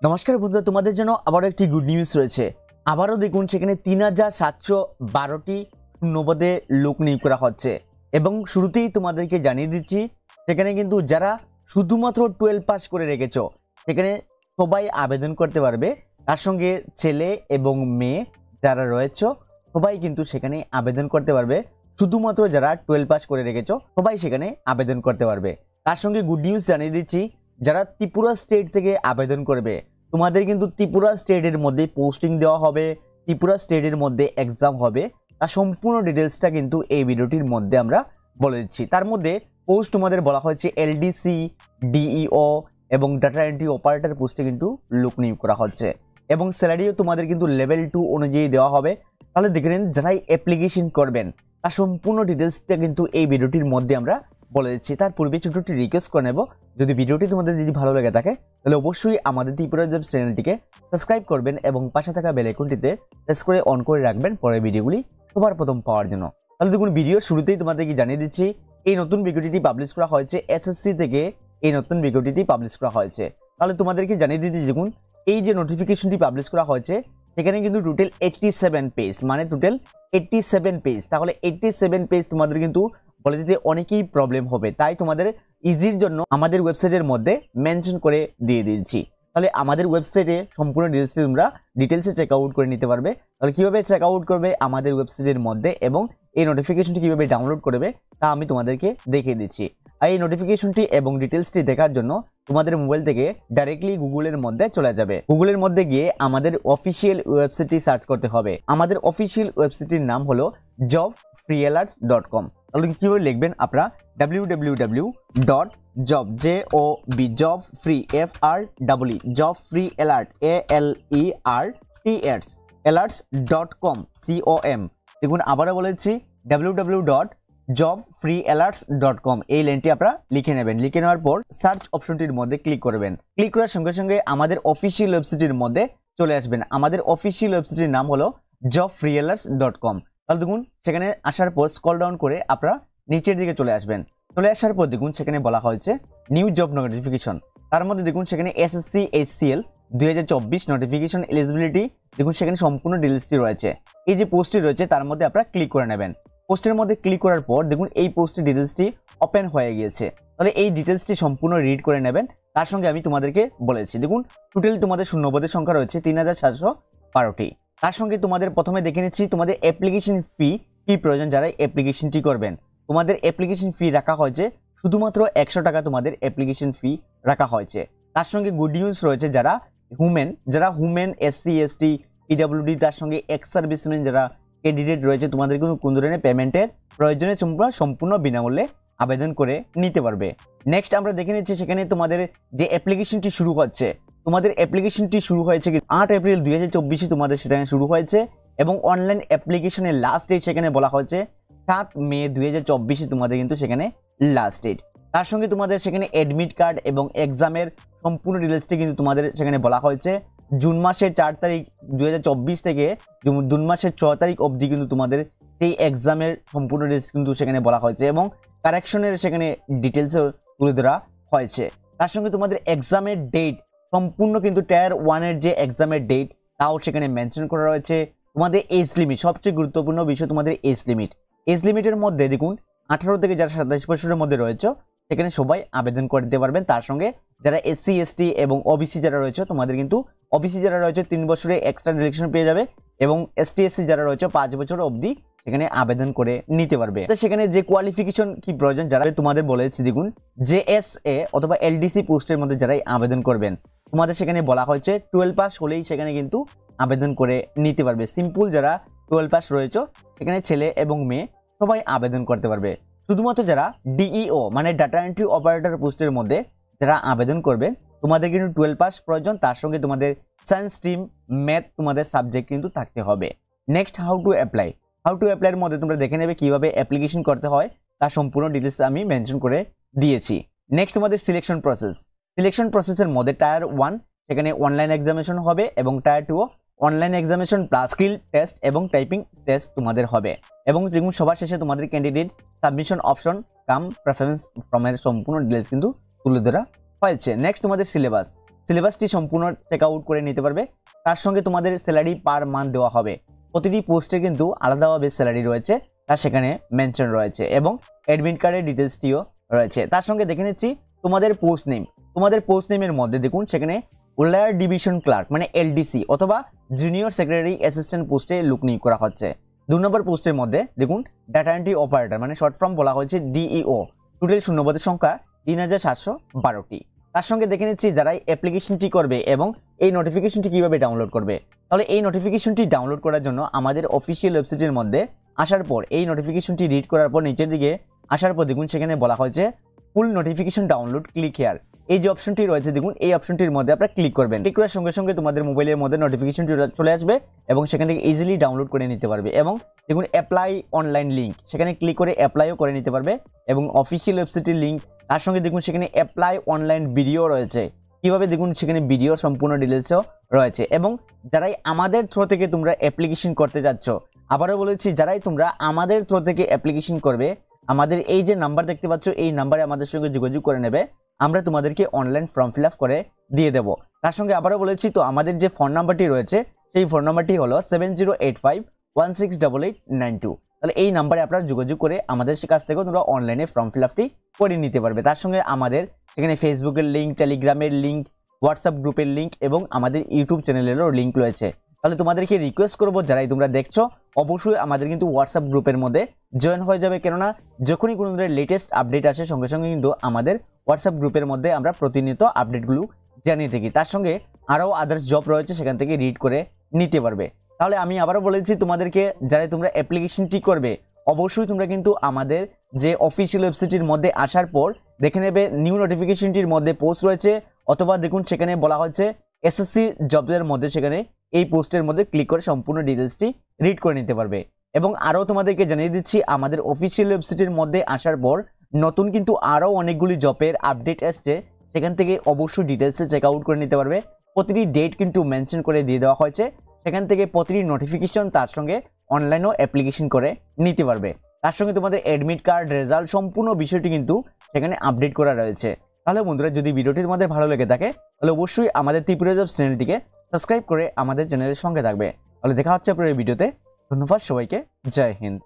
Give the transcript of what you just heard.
নমস্কার বন্ধুরা, তোমাদের জন্য আবারও একটি গুড নিউজ রয়েছে। আবারও দেখুন সেখানে 3712টি শূন্যপদে লোক নিয়োগ করা হচ্ছে এবং শুরুতেই তোমাদেরকে জানিয়ে দিচ্ছি সেখানে কিন্তু যারা শুধুমাত্র 12 পাস করে রেখেছো সেখানে সবাই আবেদন করতে পারবে। তার সঙ্গে ছেলে এবং মেয়ে যারা রয়েছে সবাই কিন্তু সেখানে আবেদন করতে পারবে। শুধুমাত্র যারা 12 পাস করে রেখেছো সবাই সেখানে আবেদন করতে পারবে। তার সঙ্গে গুড নিউজ জানিয়ে দিচ্ছি, যারা ত্রিপুরা স্টেট থেকে আবেদন করবে তোমাদের কিন্তু ত্রিপুরা স্টেটের মধ্যে পোস্টিং দেওয়া হবে, ত্রিপুরা স্টেটের মধ্যে এক্সাম হবে। তার সম্পূর্ণ ডিটেলসটা কিন্তু এই ভিডিওটির মধ্যে আমরা বলে দিচ্ছি। তার মধ্যে পোস্ট তোমাদের বলা হয়েছে এলডিসি, ডিইও এবং ডাটা এন্ট্রি অপারেটর পোস্টে কিন্তু লোক নিয়োগ করা হচ্ছে এবং স্যালারিও তোমাদের কিন্তু লেভেল 2 অনুযায়ী দেওয়া হবে। তাহলে দেখে নিন যারাই অ্যাপ্লিকেশন করবেন তার সম্পূর্ণ ডিটেলসটা কিন্তু এই ভিডিওটির মধ্যে আমরা বলে দিচ্ছি। তার পূর্বে ছোট একটি রিকোয়েস্ট করে নেব, যদি ভিডিওটি তোমাদের যদি ভালো লেগে থাকে তাহলে অবশ্যই আমাদের ত্রিপুরা জবস চ্যানেলটিকে সাবস্ক্রাইব করবেন এবং পাশে থাকা বেল আইকনটিতে প্রেস করে অন করে রাখবেন পরের ভিডিওগুলি সবার প্রথম পাওয়ার জন্য। তাহলে দেখুন ভিডিওর শুরুতেই তোমাদেরকে জানিয়ে দিচ্ছি এই নতুন ভিডিওটি পাবলিশ করা হয়েছে এসএসসি থেকে, এই নতুন ভিডিওটি পাবলিশ করা হয়েছে। তাহলে তোমাদেরকে জানিয়ে দিচ্ছি দেখুন এই যে নোটিফিকেশনটি পাবলিশ করা হয়েছে সেখানে কিন্তু টোটাল 87 পেজ, মানে টোটাল 87 পেজ। তাহলে 87 পেজ তোমাদের কিন্তু বলে দিতে অনেকেই প্রবলেম হবে, তাই তোমাদের ইজির জন্য আমাদের ওয়েবসাইটের মধ্যে মেনশন করে দিয়ে দিয়েছি। তাহলে আমাদের ওয়েবসাইটে সম্পূর্ণ ডিটেলসটি তোমরা ডিটেলসে চেক আউট করে নিতে পারবে। তাহলে কীভাবে চেক আউট করবে আমাদের ওয়েবসাইটের মধ্যে এবং এই নোটিফিকেশনটি কীভাবে ডাউনলোড করবে তা আমি তোমাদেরকে দেখিয়ে দিচ্ছি। আর এই নোটিফিকেশনটি এবং ডিটেলসটি দেখার জন্য তোমাদের মোবাইল থেকে ডাইরেক্টলি গুগলের মধ্যে চলে যাবে। গুগলের মধ্যে গিয়ে আমাদের অফিসিয়াল ওয়েবসাইটটি সার্চ করতে হবে। আমাদের অফিসিয়াল ওয়েবসাইটটির নাম হলো jobfreealerts.com। তাহলে কীভাবে লিখবেন আপনারা www.jobfreealerts.com। দেখুন আবারও বলেছি www.jobfreealerts.com। এই লাইনটি আপনারা লিখে নেবেন। লিখে নেওয়ার পর সার্চ অপশনটির মধ্যে ক্লিক করবেন। ক্লিক করার সঙ্গে সঙ্গে আমাদের অফিসিয়াল ওয়েবসাইটের মধ্যে চলে আসবেন। আমাদের অফিসিয়াল ওয়েবসাইটের নাম হলো jobfreealerts.com। তাহলে দেখুন সেখানে আসার পর স্ক্রল ডাউন করে আপনারা নিচের দিকে চলে আসবেন। চলে আসার পর দেখুন সেখানে বলা হয়েছে নিউ জব নোটিফিকেশন। তার মধ্যে দেখুন সেখানে এসএসসি এইচসিএল 2024 নোটিফিকেশন এলিজিবিলিটি, দেখুন সেখানে সম্পূর্ণ ডিটেলসটি রয়েছে। এই যে পোস্টটি রয়েছে তার মধ্যে আপনারা ক্লিক করে নেবেন। পোস্টের মধ্যে ক্লিক করার পর দেখুন এই পোস্টের ডিটেলসটি ওপেন হয়ে গিয়েছে। তাহলে এই ডিটেলসটি সম্পূর্ণ রিড করে নেবেন। তার সঙ্গে আমি তোমাদেরকে বলেছি দেখুন টোটাল তোমাদের শূন্যপদের সংখ্যা রয়েছে 3712টি। তার সঙ্গে তোমাদের প্রথমে দেখে নিচ্ছি তোমাদের অ্যাপ্লিকেশন ফি কি প্রয়োজন। যারা অ্যাপ্লিকেশনটি করবেন তোমাদের অ্যাপ্লিকেশন ফি রাখা হয়েছে শুধুমাত্র 100 টাকা তোমাদের অ্যাপ্লিকেশন ফি রাখা হয়েছে। তার সঙ্গে গুড নিউজ রয়েছে যারা হুমেন এসসি এসটি পিডব্লিউডি তার সঙ্গে এক্স সার্ভিসম্যান যারা ক্যান্ডিডেট রয়েছে তোমাদের কিন্তু কোন ধরনের পেমেন্টের প্রয়োজনে তোমরা সম্পূর্ণ বিনামূল্যে আবেদন করে নিতে পারবে। নেক্সট আমরা দেখে নিচ্ছি সেখানে তোমাদের যে অ্যাপ্লিকেশনটি শুরু হচ্ছে, তোমাদের অ্যাপ্লিকেশনটি শুরু হয়েছে 8 এপ্রিল 2024 তোমাদের সেখানে শুরু হয়েছে এবং অনলাইন অ্যাপ্লিকেশনের লাস্ট ডেট সেখানে বলা হয়েছে 7 মে 2024 তোমাদের কিন্তু সেখানে লাস্ট ডেট। তার সঙ্গে তোমাদের সেখানে অ্যাডমিট কার্ড এবং এক্সামের সম্পূর্ণ ডিটেলসটি কিন্তু তোমাদের সেখানে বলা হয়েছে জুন মাসের 4 তারিখ 2024 থেকে জুন মাসের 6 তারিখ অবধি কিন্তু তোমাদের সেই এক্সামের সম্পূর্ণ ডিটেলস কিন্তু সেখানে বলা হয়েছে এবং কারেকশনের সেখানে ডিটেলসও তুলে ধরা হয়েছে। তার সঙ্গে তোমাদের এক্সামের ডেট সম্পূর্ণ কিন্তু টায়ার 1 এর যে এক্সামের ডেট তাও সেখানে মেনশন করা রয়েছে। তোমাদের এজ লিমিট, সবচেয়ে গুরুত্বপূর্ণ বিষয় তোমাদের এজ লিমিটের মধ্যে দেখুন 18 থেকে যারা 27 বছরের মধ্যে রয়েছে সেখানে সবাই আবেদন করে দিতে পারবেন। তার সঙ্গে যারা এসসি এসটি এবং ওবিসি যারা রয়েছে তোমাদের কিন্তু ওবিসি যারা রয়েছে 3 বছরে এক্সট্রা ডিডাকশন পেয়ে যাবে এবং এসটি এসসি যারা রয়েছে 5 বছর অবধি সেখানে আবেদন করে নিতে পারবে। সেখানে যে কোয়ালিফিকেশন কি প্রয়োজন যারা তোমাদের বলেছি দেখুন জেএসএ অথবা এলডিসি পোস্টের মধ্যে যারাই আবেদন করবেন তোমাদের সেখানে বলা হয়েছে 12 পাস হলেই সেখানে কিন্তু আবেদন করে নিতে পারবে। সিম্পল যারা 12 পাস রয়েছে সেখানে ছেলে এবং মেয়ে সবাই আবেদন করতে পারবে। শুধুমাত্র যারা ডিইও মানে ডাটা এন্ট্রি অপারেটর পোস্টের মধ্যে যারা আবেদন করবে তোমাদের কিন্তু 12 পাস প্রয়োজন। তার সঙ্গে তোমাদের সায়েন্স স্ট্রিম, ম্যাথ তোমাদের সাবজেক্ট কিন্তু থাকতে হবে। নেক্সট হাউ টু অ্যাপ্লাইয়ের মধ্যে তোমরা দেখে নেবে কিভাবে অ্যাপ্লিকেশন করতে হয় তার সম্পূর্ণ ডিটেলস আমি মেনশন করে দিয়েছি। নেক্সট তোমাদের সিলেকশন প্রসেসের মধ্যে টায়ার 1 সেখানে অনলাইন এক্সামিনেশন হবে এবং tyre 2 online examination plus skill test এবং টাইপিং টেস্ট তোমাদের হবে এবং যেগুলো সবার শেষে তোমাদের ক্যান্ডিডেট সাবমিশন অপশন কাম প্রেফারেন্স ফর্মের সম্পূর্ণ ডিটেলস কিন্তু তুলে ধরা হয়েছে। নেক্সট তোমাদের সিলেবাস সিলেবাসটি সম্পূর্ণ চেক আউট করে নিতে পারবে। তার সঙ্গে তোমাদের স্যালারি পার মান্থ দেওয়া হবে। প্রতিটি পোস্টে কিন্তু আলাদাভাবে স্যালারি রয়েছে, তার সেখানে মেনশন রয়েছে এবং অ্যাডমিট কার্ডের ডিটেলসটিও রয়েছে। তার সঙ্গে দেখে নিচ্ছি তোমাদের পোস্ট নেম। তোমাদের পোস্ট নেমের মধ্যে দেখুন সেখানে ওলার ডিভিশন ক্লার্ক মানে এলডিসি অথবা জুনিয়র সেক্রেটারি অ্যাসিস্ট্যান্ট পোস্টে লুক নিয়োগ করা হচ্ছে। 2 নম্বর পোস্টের মধ্যে দেখুন ডাটা এন্ট্রি অপারেটর মানে শর্ট ফর্ম বলা হয়েছে ডিইও। টোটাল শূন্যপদের সংখ্যা 3712টি। তার সঙ্গে দেখে নিচ্ছি যারা অ্যাপ্লিকেশনটি করবে এবং এই নোটিফিকেশনটি কিভাবে ডাউনলোড করবে। তাহলে এই নোটিফিকেশনটি ডাউনলোড করার জন্য আমাদের অফিসিয়াল ওয়েবসাইটের মধ্যে আসার পর এই নোটিফিকেশনটি রিড করার পর নিচের দিকে আসার পর দেখুন সেখানে বলা হয়েছে ফুল নোটিফিকেশন ডাউনলোড ক্লিক হেয়ার। এই যে অপশনটি রয়েছে দেখুন এই অপশনটির মধ্যে আপনারা ক্লিক করবেন। ক্লিক করার সঙ্গে সঙ্গে তোমাদের মোবাইলের মধ্যে নোটিফিকেশনটি চলে আসবে এবং সেখান থেকে ইজিলি ডাউনলোড করে নিতে পারবে। এবং দেখুন অ্যাপ্লাই অনলাইন লিঙ্ক, সেখানে ক্লিক করে অ্যাপ্লাইও করে নিতে পারবে এবং অফিসিয়াল ওয়েবসাইটের লিঙ্ক। তার সঙ্গে দেখুন সেখানে অ্যাপ্লাই অনলাইন ভিডিও রয়েছে, কিভাবে দেখুন সেখানে ভিডিও সম্পূর্ণ ডিটেলসও রয়েছে। এবং যারাই আমাদের থ্রু থেকে তোমরা অ্যাপ্লিকেশন করতে যাচ্ছ, আবারও বলেছি যারাই তোমরা আমাদের থ্রু থেকে অ্যাপ্লিকেশন করবে, আমাদের এই যে নাম্বার দেখতে পাচ্ছ এই নাম্বারে আমাদের সঙ্গে যোগাযোগ করে নেবে, আমরা তোমাদেরকে অনলাইন ফর্ম ফিল আপ করে দিয়ে দেবো। তার সঙ্গে আবারও বলেছি তো আমাদের যে ফোন নাম্বারটি রয়েছে সেই ফোন নাম্বারটি হলো 7085168892। তাহলে এই নাম্বারে আপনারা যোগাযোগ করে আমাদের কাছ থেকেও তোমরা অনলাইনে ফর্ম ফিল আপটি করে নিতে পারবে। তার সঙ্গে আমাদের সেখানে ফেসবুকের লিঙ্ক, টেলিগ্রামের লিঙ্ক, হোয়াটসঅ্যাপ গ্রুপের লিঙ্ক এবং আমাদের ইউটিউব চ্যানেলেরও লিঙ্ক রয়েছে। তাহলে তোমাদেরকে রিকোয়েস্ট করবো যারাই তোমরা দেখছো অবশ্যই আমাদের কিন্তু হোয়াটসঅ্যাপ গ্রুপের মধ্যে জয়েন হয়ে যাবে, কেননা যখনই কোনো লেটেস্ট আপডেট আসে সঙ্গে সঙ্গে কিন্তু আমাদের হোয়াটসঅ্যাপ গ্রুপের মধ্যে আমরা প্রতিনিয়ত আপডেটগুলো জানিয়ে থাকি। তার সঙ্গে আরও আদার্স জব রয়েছে সেখান থেকে রিড করে নিতে পারবে। তাহলে আমি আবারও বলেছি তোমাদেরকে যারা তোমরা অ্যাপ্লিকেশনটি করবে অবশ্যই তোমরা কিন্তু আমাদের যে অফিসিয়াল ওয়েবসাইটের মধ্যে আসার পর দেখে নেবে নিউ নোটিফিকেশনটির মধ্যে পোস্ট রয়েছে, অথবা দেখুন সেখানে বলা হচ্ছে এসএসসি জবের মধ্যে সেখানে এই পোস্টের মধ্যে ক্লিক করে সম্পূর্ণ ডিটেলসটি রিড করে নিতে পারবে। এবং আরও তোমাদেরকে জানিয়ে দিচ্ছি আমাদের অফিসিয়াল ওয়েবসাইটের মধ্যে আসার পর নতুন কিন্তু আরও অনেকগুলি জবের আপডেট আসছে, সেখান থেকে অবশ্যই ডিটেলসে চেক আউট করে নিতে পারবে। প্রতিটি ডেট কিন্তু মেনশন করে দিয়ে দেওয়া হয়েছে, সেখান থেকে প্রতিটি নোটিফিকেশন তার সঙ্গে অনলাইনেও অ্যাপ্লিকেশন করে নিতে পারবে। তার সঙ্গে তোমাদের অ্যাডমিট কার্ড, রেজাল্ট সম্পূর্ণ বিষয়টি কিন্তু সেখানে আপডেট করা রয়েছে। তাহলে বন্ধুরা যদি ভিডিওটির মধ্যে ভালো লেগে থাকে তাহলে অবশ্যই আমাদের ত্রিপুরা জবস চ্যানেলটিকে সাবস্ক্রাইব করে আমাদের চ্যানেলের সঙ্গে থাকবে। তাহলে দেখা হচ্ছে আপনার এই ভিডিওতে। ধন্যবাদ সবাইকে, জয় হিন্দ।